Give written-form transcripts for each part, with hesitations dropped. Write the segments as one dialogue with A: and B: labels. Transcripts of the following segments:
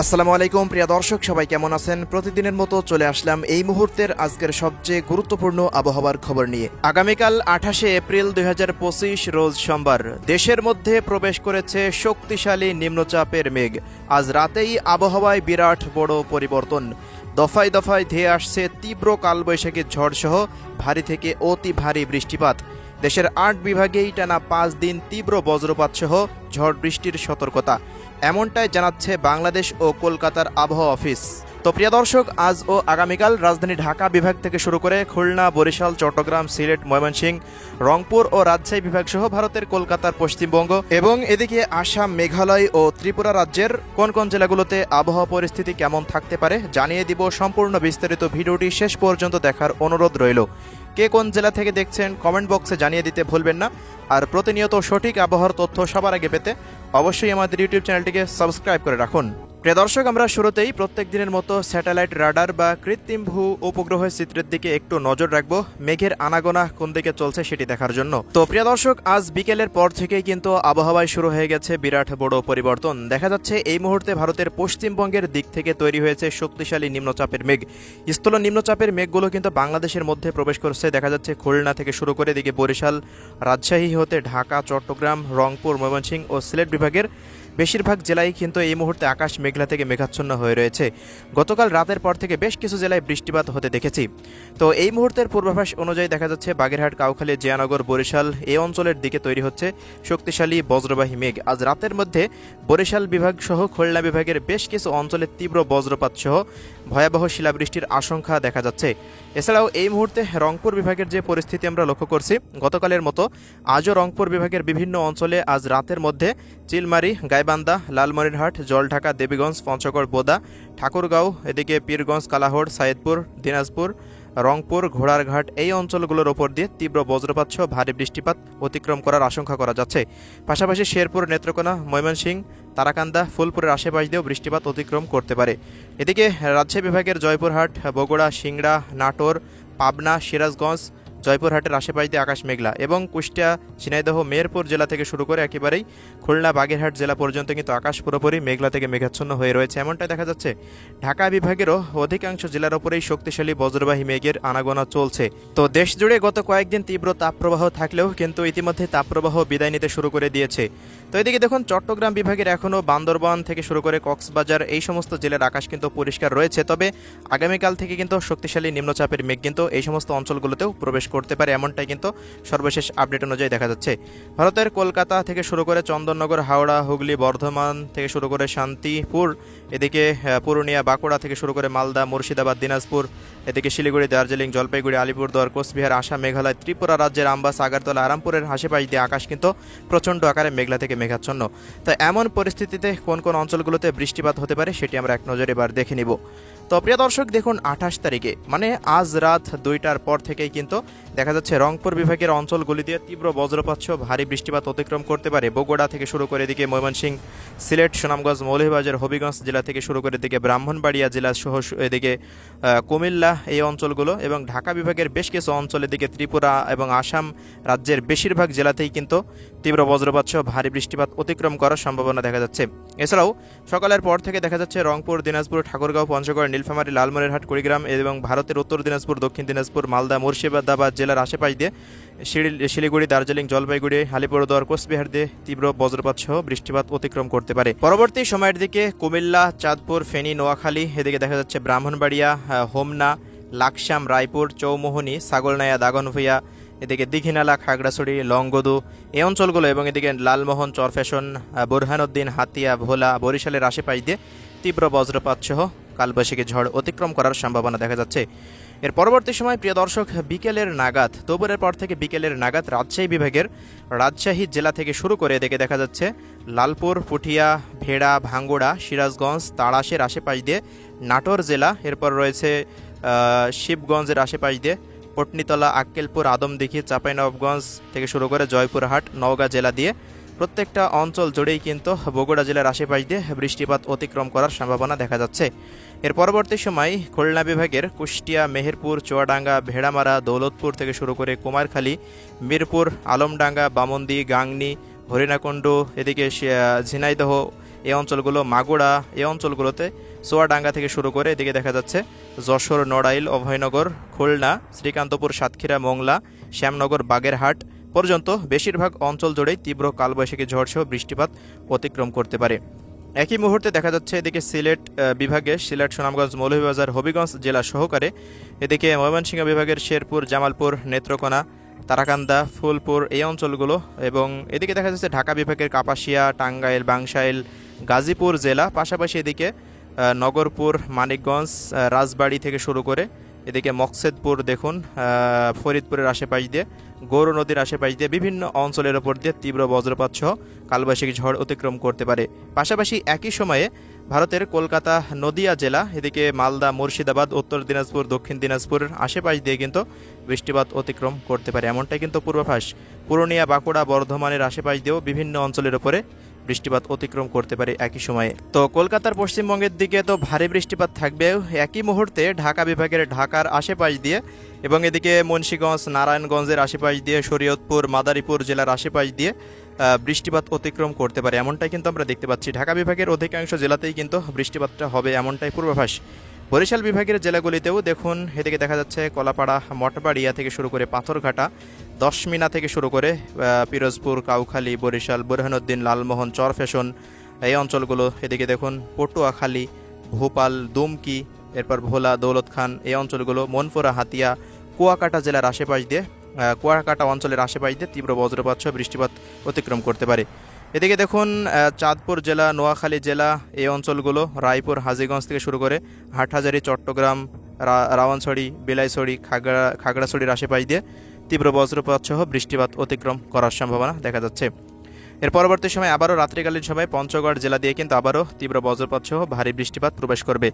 A: আসসালামু আলাইকুম প্রিয় দর্শক, সবাই কেমন আছেন? প্রতিদিনের মতো চলে আসলাম এই মুহূর্তের আজকের সবচেয়ে গুরুত্বপূর্ণ আবহাওয়ার খবর নিয়ে। আগামীকাল 28শে এপ্রিল 2025 রোজ সোমবার দেশের মধ্যে প্রবেশ করেছে শক্তিশালী নিম্নচাপের মেঘ। আজ রাতেই আবহাওয়ায় বিরাট বড় পরিবর্তন। দফায় দফায় ধেয়ে আসছে তীব্র কালবৈশাখী ঝড়সহ ভারী থেকে অতি ভারী বৃষ্টিপাত। দেশের 8 বিভাগেই টানা 5 দিন তীব্র বজ্রপাত সহ ঝড় বৃষ্টির সতর্কতা, এমনটাই জানাচ্ছে বাংলাদেশ ও কলকাতার আবহাওয়া অফিস। তো প্রিয় দর্শক, আজ ও আগামীকাল রাজধানী ঢাকা বিভাগ থেকে শুরু করে খুলনা, বরিশাল, চট্টগ্রাম, সিলেট, ময়মনসিংহ, রংপুর ও রাজশাহী বিভাগ সহ ভারতের কলকাতার পশ্চিমবঙ্গ এবং এদিকে আসাম, মেঘালয় ও ত্রিপুরা রাজ্যের কোন কোন জেলাগুলোতে আবহাওয়া পরিস্থিতি কেমন থাকতে পারে জানিয়ে দিব। সম্পূর্ণ বিস্তারিত ভিডিওটি শেষ পর্যন্ত দেখার অনুরোধ রইল। কে কোন জেলা থেকে দেখছেন কমেন্ট বক্সে জানিয়ে দিতে ভুলবেন না। আর প্রতিনিয়ত সঠিক আবহাওয়ার তথ্য সবার আগে পেতে অবশ্যই আমাদের ইউটিউব চ্যানেলটিকে সাবস্ক্রাইব করে রাখুন। প্রিয় দর্শক, আমরা শুরুতেই প্রত্যেক দিনের মতো স্যাটেলাইট রাডার বা কৃত্রিম ভূ উপগ্রহের চিত্রের দিকে একটু নজর রাখবো, মেঘের আনাগোনা কোন দিকে চলছে সেটি দেখার জন্য। তো প্রিয় দর্শক, আজ বিকেলের পর থেকেই কিন্তু আবহাওয়ায় শুরু হয়ে গেছে বিরাট বড় পরিবর্তন। দেখা যাচ্ছে এই মুহূর্তে ভারতের পশ্চিমবঙ্গের দিক থেকে তৈরি হয়েছে শক্তিশালী নিম্নচাপের মেঘ। স্থল নিম্নচাপের মেঘগুলো কিন্তু বাংলাদেশের মধ্যে প্রবেশ করছে। দেখা যাচ্ছে খুলনা থেকে শুরু করে এদিকে বরিশাল, রাজশাহী হতে ঢাকা, চট্টগ্রাম, রংপুর, ময়মনসিংহ ও সিলেট বিভাগের বেশিরভাগ জেলায় কিন্তু এই মুহূর্তে আকাশ মেঘলা থেকে মেঘাচ্ছন্ন হয়ে রয়েছে। গতকাল রাতের পর থেকে বেশ কিছু জেলায় বৃষ্টিপাত হতে দেখেছি। তো এই মুহূর্তের পূর্বাভাস অনুযায়ী দেখা যাচ্ছে বাগেরহাট, কাউখালী, জিয়ানগর, বরিশাল এই অঞ্চলের দিকে তৈরি হচ্ছে শক্তিশালী বজ্রবাহী মেঘ। আজ রাতের মধ্যে বরিশাল বিভাগ সহ খুলনা বিভাগের বেশ কিছু অঞ্চলে তীব্র বজ্রপাত সহ ভয়াবহ শিলাবৃষ্টির আশঙ্কা দেখা যাচ্ছে। এছাড়াও এই মুহূর্তে রংপুর বিভাগের যে পরিস্থিতি আমরা লক্ষ্য করছি, গতকালের মতো আজও রংপুর বিভাগের বিভিন্ন অঞ্চলে আজ রাতের মধ্যে চিলমারি, গাইবান্ধা, লালমনিরহাট, জলঢাকা, দেবীগঞ্জ, পঞ্চগড়, বোদা, ঠাকুরগাঁও, এদিকে পীরগঞ্জ, কালাহোড়, সাইদপুর, দিনাজপুর, রংপুর, ঘোড়ারঘাট এই অঞ্চলগুলোর ওপর দিয়ে তীব্র বজ্রপাত সহ ভারী বৃষ্টিপাত অতিক্রম করার আশঙ্কা করা যাচ্ছে। পাশাপাশি শেরপুর, নেত্রকোনা, ময়মনসিংহ, তারাকান্দা, ফুলপুরের আশেপাশ দিয়েও বৃষ্টিপাত অতিক্রম করতে পারে। এদিকে রাজশাহী বিভাগের জয়পুরহাট, বগুড়া, সিংড়া, নাটোর, পাবনা, সিরাজগঞ্জ, জয়পুরহাটের আশেপাশ দিয়ে আকাশ মেঘলা এবং কুষ্টিয়া, ঝিনাইদহ, মেহেরপুর জেলা থেকে শুরু করে একেবারেই খুলনা, বাগেরহাট জেলা পর্যন্ত কিন্তু আকাশ পুরোপুরি মেঘলা থেকে মেঘাচ্ছন্ন হয়ে রয়েছে, এমনটাই দেখা যাচ্ছে। ঢাকা বিভাগেরও অধিকাংশ জেলার ওপরেই শক্তিশালী বজ্রবাহী মেঘের আনাগোনা চলছে। তো দেশ জুড়ে গত কয়েকদিন তীব্র তাপপ্রবাহ থাকলেও কিন্তু ইতিমধ্যে তাপপ্রবাহ বিদায় নিতে শুরু করে দিয়েছে। তো এদিকে দেখুন, চট্টগ্রাম বিভাগের এখনও বান্দরবান থেকে শুরু করে কক্সবাজার এই সমস্ত জেলার আকাশ কিন্তু পরিষ্কার রয়েছে। তবে আগামীকাল থেকে কিন্তু শক্তিশালী নিম্নচাপের মেঘ কিন্তু এই সমস্ত অঞ্চলগুলোতেও প্রবেশ করতে পারে, এমনটাই কিন্তু সর্বশেষ আপডেট অনুযায়ী দেখা যাচ্ছে। ভারতের কলকাতা থেকে শুরু করে চন্দননগর, হাওড়া, হুগলি, বর্ধমান থেকে শুরু করে শান্তিপুর, এদিকে পুরুলিয়া, বাঁকুড়া থেকে শুরু করে মালদা, মুর্শিদাবাদ, দিনাজপুর, এদিকে শিলিগুড়ি, দার্জিলিং, জলপাইগুড়ি, আলিপুরদুয়ার, কোচবিহার, আসাম, মেঘালয়, ত্রিপুরা রাজ্যের আমবাস, আগরতলা, আরামপুরের আশেপাশ দিয়ে আকাশ কিন্তু প্রচণ্ড আকারে মেঘলা থেকে মেঘাচ্ছন্ন। তো এমন পরিস্থিতিতে কোন কোন অঞ্চলগুলোতে বৃষ্টিপাত হতে পারে সেটি আমরা এক নজরে এবার দেখে নিব। তো প্রিয় দর্শক, দেখুন 28 তারিখে মানে আজ রাত 2টার পর থেকেই কিন্তু দেখা যাচ্ছে রংপুর বিভাগের অঞ্চলগুলি দিয়ে তীব্র বজ্রপাত সহ ভারী বৃষ্টিপাত অতিক্রম করতে পারে। বগুড়া থেকে শুরু করে এদিকে ময়মনসিংহ, সিলেট, সুনামগঞ্জ, মৌলভীবাজার, হবিগঞ্জ জেলা থেকে শুরু করে এদিকে ব্রাহ্মণবাড়িয়া জেলা সহ এদিকে কুমিল্লা এই অঞ্চলগুলো এবং ঢাকা বিভাগের বেশ কিছু অঞ্চল, এদিকে ত্রিপুরা এবং আসাম রাজ্যের বেশিরভাগ জেলাতেই কিন্তু তীব্র বজ্রপাত সহ ভারী বৃষ্টিপাত অতিক্রম করার সম্ভাবনা দেখা যাচ্ছে। এছাড়াও সকালের পর থেকে দেখা যাচ্ছে রংপুর, দিনাজপুর, ঠাকুরগাঁও, পঞ্চগড়, নীলফামারী, লালমনিরহাট, কুড়িগ্রাম এবং ভারতের উত্তর দিনাজপুর, দক্ষিণ দিনাজপুর, মালদা, মুর্শিদাবাদ জেলার আশেপাশ দিয়ে শিলিগুড়ি, দার্জিলিং, জলপাইগুড়ি, আলিপুরদুয়ার, কোচবিহার দিয়ে তীব্র বজ্রপাত সহ বৃষ্টিপাত অতিক্রম করতে পারে। পরবর্তী সময়ের দিকে কুমিল্লা, চাঁদপুর, ফেনী, নোয়াখালী, এদিকে দেখা যাচ্ছে ব্রাহ্মণবাড়িয়া, হোমনা, লাকসাম, রায়পুর, চৌমোহনী, ছাগলনাইয়া, দাগনভূঞা, এদিকে দীঘিনালা, খাগড়াছড়ি, লংগদু এই অঞ্চলগুলো এবং এদিকে লালমোহন, চরফ্যাশন, বুরহানুদ্দিন, হাতিয়া, ভোলা, বরিশালের আশেপাশ দিয়ে তীব্র বজ্রপাত সহ কালবৈশাখী ঝড় অতিক্রম করার সম্ভাবনা দেখা যাচ্ছে। এর পরবর্তী সময় প্রিয় দর্শক, বিকেলের নাগাদ, দুপুরের পর থেকে বিকেলের নাগাদ রাজশাহী বিভাগের রাজশাহী জেলা থেকে শুরু করে এদিকে দেখা যাচ্ছে লালপুর, পুঠিয়া, ভেড়া, ভাঙ্গুড়া, সিরাজগঞ্জ, তাড়াশের আশেপাশ দিয়ে নাটোর জেলা, এরপর রয়েছে শিবগঞ্জের আশেপাশ দিয়ে পটনীতলা, আক্কেলপুর, আদমদিঘি, চাঁপাইনবাবগঞ্জ থেকে শুরু করে জয়পুরহাট, নওগাঁ জেলা দিয়ে প্রত্যেকটা অঞ্চল জুড়েই কিন্তু বগুড়া জেলার আশেপাশ দিয়ে বৃষ্টিপাত অতিক্রম করার সম্ভাবনা দেখা যাচ্ছে। এর পরবর্তী সময় খুলনা বিভাগের কুষ্টিয়া, মেহেরপুর, চুয়াডাঙ্গা, ভেড়ামারা, দৌলতপুর থেকে শুরু করে কুমারখালী, মিরপুর, আলমডাঙ্গা, বামন্দি, গাংনী, হরিণাকুণ্ড, এদিকে ঝিনাইদহ, এই অঞ্চলগুলো, মাগুরা এই অঞ্চলগুলোতে চুয়াডাঙ্গা থেকে শুরু করে এদিকে দেখা যাচ্ছে যশোর, নড়াইল, অভয়নগর, খুলনা, শ্রীকান্তপুর, সাতক্ষীরা, মোংলা, শ্যামনগর, বাগেরহাট পর্যন্ত বেশিরভাগ অঞ্চল জুড়েই তীব্র কালবৈশাখী ঝড়সহ বৃষ্টিপাত অতিক্রম করতে পারে। একই মুহূর্তে দেখা যাচ্ছে এদিকে সিলেট বিভাগে সিলেট, সুনামগঞ্জ, মৌলভীবাজার, হবিগঞ্জ জেলা সহকারে এদিকে ময়মনসিংহ বিভাগের শেরপুর, জামালপুর, নেত্রকোনা, তারাকান্দা, ফুলপুর এই অঞ্চলগুলো এবং এদিকে দেখা যাচ্ছে ঢাকা বিভাগের কাপাসিয়া, টাঙ্গাইল, বাংশাইল, গাজীপুর জেলা, পাশাপাশি এদিকে নগরপুর, মানিকগঞ্জ, রাজবাড়ী থেকে শুরু করে এদিকে মকসেদপুর দেখুন, ফরিদপুরের আশেপাশ দিয়ে, গৌর নদীর আশেপাশ দিয়ে বিভিন্ন অঞ্চলের ওপর দিয়ে তীব্র বজ্রপাত সহ কালবৈশাখী ঝড় অতিক্রম করতে পারে। পাশাপাশি একই সময়ে ভারতের কলকাতা, নদিয়া জেলা, এদিকে মালদা, মুর্শিদাবাদ, উত্তর দিনাজপুর, দক্ষিণ দিনাজপুরের আশেপাশ দিয়ে কিন্তু বৃষ্টিপাত অতিক্রম করতে পারে, এমনটাই কিন্তু পূর্বাভাস। পুরুলিয়া, বাঁকুড়া, বর্ধমানের আশেপাশ দিয়েও বিভিন্ন অঞ্চলের ওপরে বৃষ্টিপাত অতিক্রম করতে পারে একই সময়ে। তো কলকাতার পশ্চিমবঙ্গের দিকে তো ভারী বৃষ্টিপাত থাকবে। একই মুহূর্তে ঢাকা বিভাগের ঢাকার আশেপাশ দিয়ে এবং এদিকে মুন্সিগঞ্জ, নারায়ণগঞ্জের আশেপাশ দিয়ে, শরীয়তপুর, মাদারীপুর জেলার আশেপাশ দিয়ে বৃষ্টিপাত অতিক্রম করতে পারে, এমনটাই কিন্তু আমরা দেখতে পাচ্ছি। ঢাকা বিভাগের অধিকাংশ জেলাতেই কিন্তু বৃষ্টিপাতটা হবে, এমনটাই পূর্বাভাস। বরিশাল বিভাগের জেলাগুলিতেও দেখুন, এদিকে দেখা যাচ্ছে কলাপাড়া, মঠবাড়িয়া থেকে শুরু করে পাথরঘাটা, দশমিনা থেকে শুরু করে পিরোজপুর, কাউখালী, বরিশাল, বুরহানুদ্দিন, লালমোহন, চরফ্যাশন এই অঞ্চলগুলো, এদিকে দেখুন পটুয়াখালী, ভোপাল, দুমকি, এরপর ভোলা, দৌলত খান এই অঞ্চলগুলো, মনপুরা, হাতিয়া, কুয়াকাটা জেলার আশেপাশ দিয়ে, কুয়াকাটা অঞ্চলের আশেপাশ দিয়ে তীব্র বজ্রপাত সহ বৃষ্টিপাত অতিক্রম করতে পারে। এদিকে দেখুন চাঁদপুর জেলা, নোয়াখালী জেলা এই অঞ্চলগুলো, রায়পুর, হাজীগঞ্জ থেকে শুরু করে হাটহাজারী, চট্টগ্রাম, রাওয়ানছড়ি, বিলাইছড়ি, খাগড়াছড়ির আশেপাশ দিয়ে তীব্র বজ্রপাত সহ বৃষ্টিপাত অতিক্রম করার সম্ভাবনা দেখা যাচ্ছে। এর পরবর্তী সময় আবারও রাত্রিকালীন সময় পঞ্চগড় জেলা দিয়ে কিন্তু আবারও তীব্র বজ্রপাত সহ ভারী বৃষ্টিপাত প্রবেশ করবে।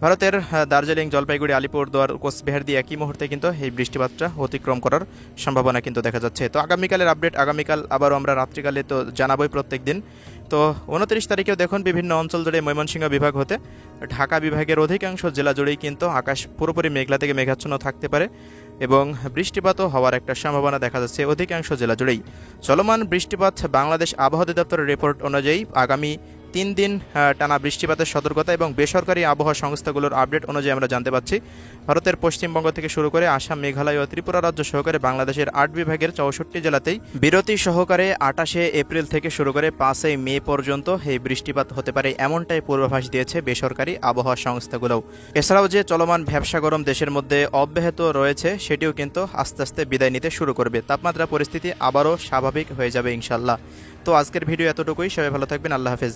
A: ভারতের দার্জিলিং, জলপাইগুড়ি, আলিপুরদুয়ার, কোচবিহার দিয়ে একই মুহূর্তে কিন্তু এই বৃষ্টিপাতটা অতিক্রম করার সম্ভাবনা কিন্তু দেখা যাচ্ছে। তো আগামীকালের আপডেট আগামীকাল আবারও আমরা রাত্রিকালে তো জানাবোই প্রত্যেক দিন। তো 29 তারিখেও দেখুন বিভিন্ন অঞ্চল জুড়ে ময়মনসিংহ বিভাগ হতে ঢাকা বিভাগের অধিকাংশ জেলা জুড়েই কিন্তু আকাশ পুরোপুরি মেঘলা থেকে মেঘাচ্ছন্ন থাকতে পারে এবং বৃষ্টিপাতও হওয়ার একটা সম্ভাবনা দেখা যাচ্ছে অধিকাংশ জেলা জুড়েই। চলমান বৃষ্টিপাত বাংলাদেশ আবহাওয়া অধিদপ্তরের রিপোর্ট অনুযায়ী আগামী 3 দিন টানা বৃষ্টিপাতের সতর্কতা এবং বেসরকারি আবহাওয়া সংস্থাগুলোর আপডেট অনুযায়ী আমরা জানতে পাচ্ছি ভারতের পশ্চিমবঙ্গ থেকে শুরু করে আসাম, মেঘালয় ও ত্রিপুরা রাজ্য সহকারে বাংলাদেশের 8 বিভাগের 64 জেলাতেই বিরতি সহকারে 28 এপ্রিল থেকে শুরু করে 5 মে পর্যন্ত এই বৃষ্টিপাত হতে পারে, এমনটাই পূর্বাভাস দিয়েছে বেসরকারি আবহাওয়া সংস্থাগুলো। এছাড়াও যে চলমান ভ্যাপসা গরম দেশের মধ্যে অব্যাহত রয়েছে সেটিও কিন্তু আস্তে আস্তে বিদায় নিতে শুরু করবে, তাপমাত্রা পরিস্থিতি আবারও স্বাভাবিক হয়ে যাবে ইনশাল্লাহ। তো আজকের ভিডিও এতটুকুই, সবাই ভালো থাকবেন, আল্লাহ হাফেজ।